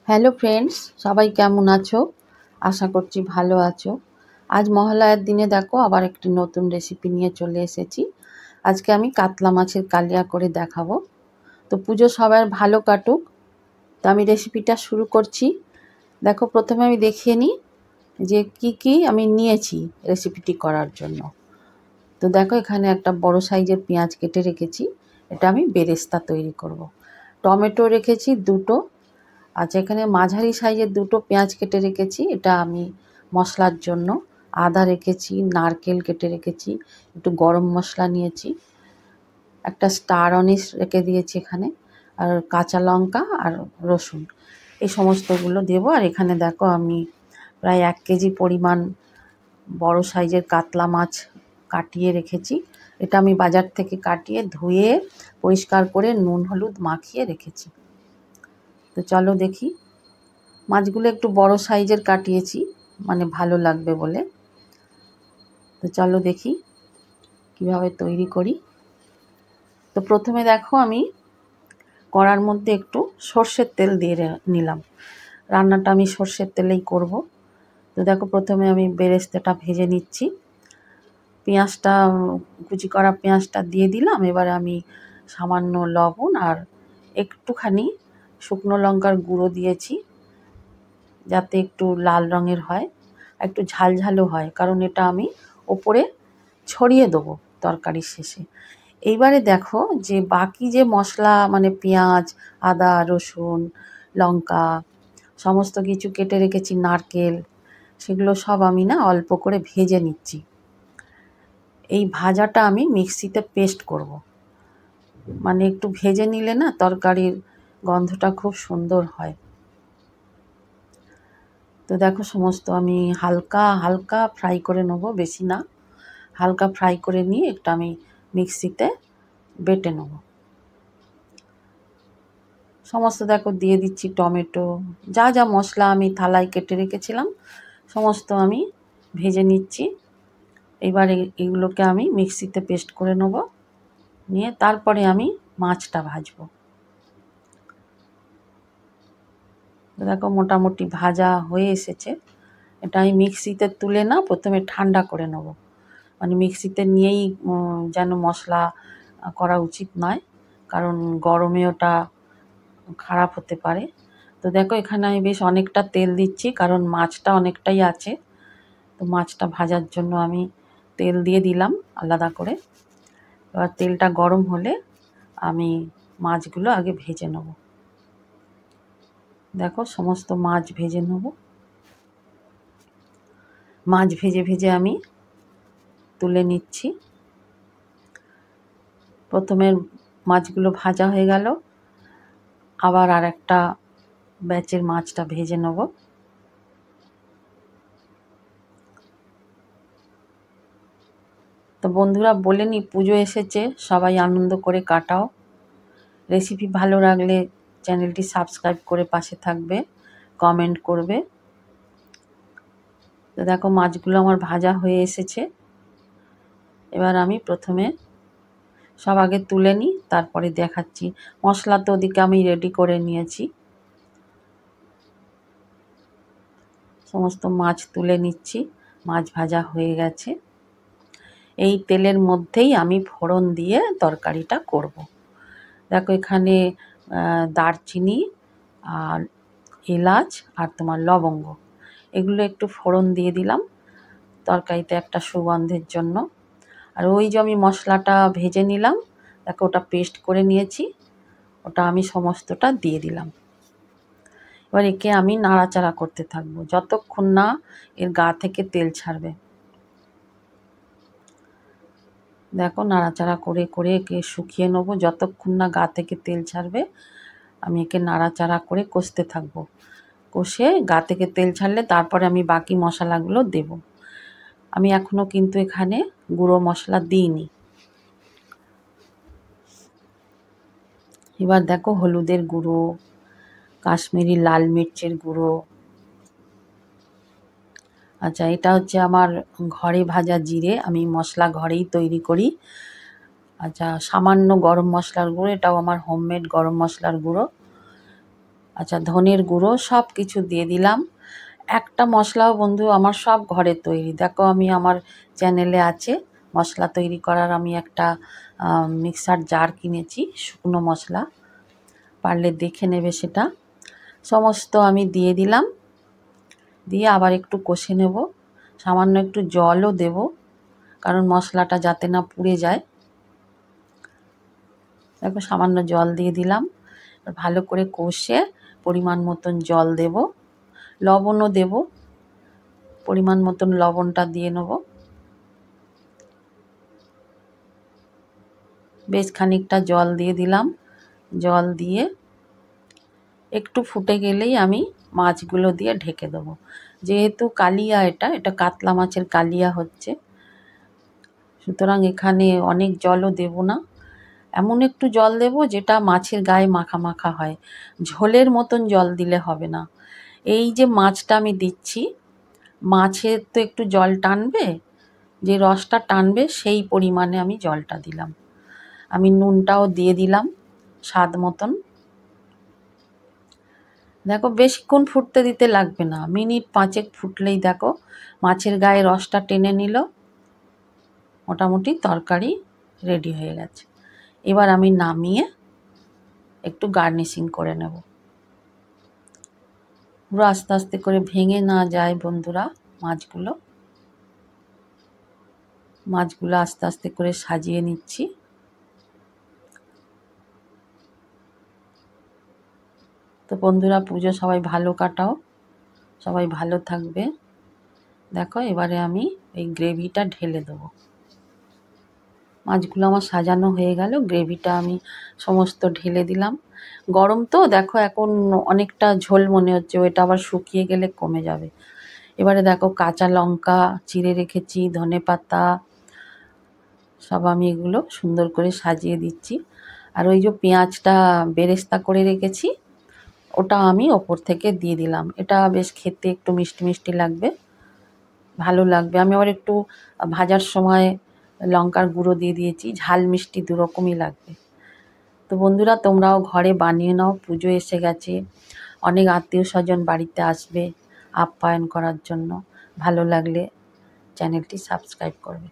Hello friends, সবাই কেমন আছো? আশা করছি ভালো আছো। আজ মহালয়ার দিনে দেখো আবার একটি নতুন রেসিপি নিয়ে চলে এসেছি। আজকে আমি কাতলা মাছের কালিয়া করে দেখাবো। তো পুজো সবার ভালো কাটুক। তো আমি রেসিপিটা শুরু করছি। দেখো প্রথমে আমি দেখিয়ে নিই যে কি আমি নিয়েছি রেসিপিটি করার জন্য। তো দেখো এখানে একটা বড় সাইজের পেঁয়াজ কেটে রেখেছি, এটা আমি বেরেস্তা তৈরি করব। টমেটো রেখেছি দুটো। আচ্ছা, এখানে মাঝারি সাইজের দুটো পেঁয়াজ কেটে রেখেছি, এটা আমি মশলার জন্য। আদা রেখেছি, নারকেল কেটে রেখেছি, একটু গরম মশলা নিয়েছি, একটা স্টার অনিশ রেখে দিয়েছি এখানে, আর কাঁচা লঙ্কা আর রসুন, এই সমস্তগুলো দেবো। আর এখানে দেখো আমি প্রায় 1 কেজি পরিমাণ বড় সাইজের কাতলা মাছ কাটিয়ে রেখেছি। এটা আমি বাজার থেকে কাটিয়ে ধুয়ে পরিষ্কার করে নুন হলুদ মাখিয়ে রেখেছি। তো চলো দেখি, মাছগুলো একটু বড় সাইজের কাটিয়েছি, মানে ভালো লাগবে বলে। তো চলো দেখি কিভাবে তৈরি করি। তো প্রথমে দেখো আমি কড়ার মধ্যে একটু সর্ষের তেল দিয়ে নিলাম। রান্নাটা আমি সর্ষের তেলেই করব। তো দেখো প্রথমে আমি বেরেস্তাটা ভেজে নিচ্ছি। পেঁয়াজটা, কুচি করা পেঁয়াজটা দিয়ে দিলাম। এবারে আমি সামান্য লবণ আর একটুখানি শুকনো লঙ্কার গুঁড়ো দিয়েছি, যাতে একটু লাল রঙের হয়, একটু ঝালঝালও হয়, কারণ এটা আমি ওপরে ছড়িয়ে দেবো তরকারির শেষে। এইবারে দেখো যে বাকি যে মশলা, মানে পেঁয়াজ, আদা, রসুন, লঙ্কা, সমস্ত কিছু কেটে রেখেছি, নারকেল, সেগুলো সব আমি না অল্প করে ভেজে নিচ্ছি। এই ভাজাটা আমি মিক্সিতে পেস্ট করব। মানে একটু ভেজে নিলে না তরকারির গন্ধটা খুব সুন্দর হয়। তো দেখো সমস্ত আমি হালকা হালকা ফ্রাই করে নেব, বেশি না, হালকা ফ্রাই করে নিয়ে একটু আমি মিক্সিতে বেটে নেব। সমস্ত দেখো দিয়ে দিচ্ছি টমেটো, যা যা মশলা আমি থালায় কেটে রেখেছিলাম সমস্ত আমি ভেজে নিচ্ছি। এবার এগুলোকে আমি মিক্সিতে পেস্ট করে নেব, নিয়ে তারপরে আমি মাছটা ভাজবো। দেখো মোটামুটি ভাজা হয়ে এসেছে। এটা আমি মিক্সিতে তুলে না প্রথমে ঠান্ডা করে নেব, মানে মিক্সিতে নিয়েই যেন মশলা করা উচিত নয়, কারণ গরমে ওটা খারাপ হতে পারে। তো দেখো এখানে আমি বেশ অনেকটা তেল দিচ্ছি, কারণ মাছটা অনেকটাই আছে। তো মাছটা ভাজার জন্য আমি তেল দিয়ে দিলাম আলাদা করে। এবার তেলটা গরম হলে আমি মাছগুলো আগে ভেজে নেব। দেখো সমস্ত মাছ ভেজে নেব। মাছ ভেজে ভেজে আমি তুলে নিচ্ছি। প্রথমে মাছগুলো ভাজা হয়ে গেল, আবার আর একটা ব্যাচের মাছটা ভেজে নেব। তো বন্ধুরা বলে নি, পুজো এসেছে, সবাই আনন্দ করে কাটাও। রেসিপি ভালো লাগলে চ্যানেলটি সাবস্ক্রাইব করে পাশে থাকবে, কমেন্ট করবে। তো দেখো মাছগুলো আমার ভাজা হয়ে এসেছে। এবার আমি প্রথমে সব আগে তুলে নিই, তারপরে দেখাচ্ছি। মশলা তো ওদিকে আমি রেডি করে নিয়েছি। সমস্ত মাছ তুলে নিচ্ছি, মাছ ভাজা হয়ে গেছে। এই তেলের মধ্যেই আমি ফোড়ন দিয়ে তরকারিটা করব। দেখো এখানে দারচিনি আর এলাচ আর তোমার লবঙ্গ, এগুলো একটু ফোড়ন দিয়ে দিলাম তরকারিতে একটা সুগন্ধের জন্য। আর ওই যে আমি মশলাটা ভেজে নিলাম, দেখো ওটা পেস্ট করে নিয়েছি, ওটা আমি সমস্তটা দিয়ে দিলাম। এবার একে আমি নাড়াচাড়া করতে থাকবো যতক্ষণ না এর গা থেকে তেল ছাড়বে। দেখো নাড়াচাড়া করে করে একে শুকিয়ে নেবো, যতক্ষণ না গা থেকে তেল ছাড়বে আমি একে নাড়াচাড়া করে কষতে থাকবো। কষে গা থেকে তেল ছাড়লে তারপরে আমি বাকি মশলাগুলো দেব। আমি এখনও কিন্তু এখানে গুঁড়ো মশলা দিইনি। এবার দেখো হলুদের গুঁড়ো, কাশ্মীরি লাল মির্চের গুঁড়ো, আচ্ছা এটা হচ্ছে আমার ঘরে ভাজা জিরে, আমি মশলা ঘরেই তৈরি করি। আচ্ছা সামান্য গরম মশলার গুঁড়ো, এটাও আমার হোমমেড গরম মশলার গুঁড়ো। আচ্ছা, ধনের গুঁড়ো সব কিছু দিয়ে দিলাম। একটা মশলাও বন্ধু আমার সব ঘরে তৈরি। দেখো আমি আমার চ্যানেলে আছে মশলা তৈরি করার, আমি একটা মিক্সার জার কিনেছি শুকনো মশলা, পারলে দেখে নেবে সেটা। সমস্ত আমি দিয়ে দিলাম, দিয়ে আবার একটু কষে নেব। সামান্য একটু জলও দেব, কারণ মশলাটা যাতে না পুড়ে যায়। দেখো সামান্য জল দিয়ে দিলাম, ভালো করে কষে পরিমাণ মতন জল দেব, লবণও দেব, পরিমাণ মতন লবণটা দিয়ে নেব। বেশ খানিকটা জল দিয়ে দিলাম, জল দিয়ে একটু ফুটে গেলেই আমি মাছগুলো দিয়ে ঢেকে দেবো। যেহেতু কালিয়া, এটা কাতলা মাছের কালিয়া হচ্ছে, সুতরাং এখানে অনেক জলও দেব না। এমন একটু জল দেব যেটা মাছের গায়ে মাখা মাখা হয়, ঝোলের মতন জল দিলে হবে না। এই যে মাছটা আমি দিচ্ছি, মাছের তো একটু জল টানবে, যে রসটা টানবে সেই পরিমাণে আমি জলটা দিলাম। আমি নুনটাও দিয়ে দিলাম স্বাদ মতন। দেখো বেশিক্ষণ ফুটতে দিতে লাগবে না, মিনিট 5 ফুটলেই দেখো মাছের গায়ে রসটা টেনে নিল, মোটামুটি তরকারি রেডি হয়ে গেছে। এবার আমি নামিয়ে একটু গার্নিশিং করে নেব। পুরো আস্তে আস্তে করে ভেঙে না যায় বন্ধুরা মাছগুলো। আস্তে আস্তে করে সাজিয়ে নিচ্ছি। তো বন্ধুরা, পুজো সবাই ভালো কাটাও, সবাই ভালো থাকবে। দেখো এবারে আমি এই গ্রেভিটা ঢেলে দেবো। মাছগুলো আমার সাজানো হয়ে গেল, গ্রেভিটা আমি সমস্ত ঢেলে দিলাম। গরম তো দেখো এখন অনেকটা ঝোল মনে হচ্ছে, ওটা আবার শুকিয়ে গেলে কমে যাবে। এবারে দেখো কাঁচা লঙ্কা চিড়ে রেখেছি, ধনেপাতা, সব আমি এগুলো সুন্দর করে সাজিয়ে দিচ্ছি। আর ওই যে পেঁয়াজটা বেরেস্তা করে রেখেছি, ওটা আমি ওপর থেকে দিয়ে দিলাম। এটা বেশ খেতে একটু মিষ্টি মিষ্টি লাগবে, ভালো লাগবে। আমি আবার একটু ভাজার সময় লঙ্কার গুঁড়ো দিয়ে দিয়েছি, ঝাল মিষ্টি দুরকমই লাগবে। তো বন্ধুরা, তোমরাও ঘরে বানিয়ে নাও, পুজো এসে গেছে, অনেক আত্মীয় স্বজন বাড়িতে আসবে আপ্যায়ন করার জন্য। ভালো লাগলে চ্যানেলটি সাবস্ক্রাইব করবে।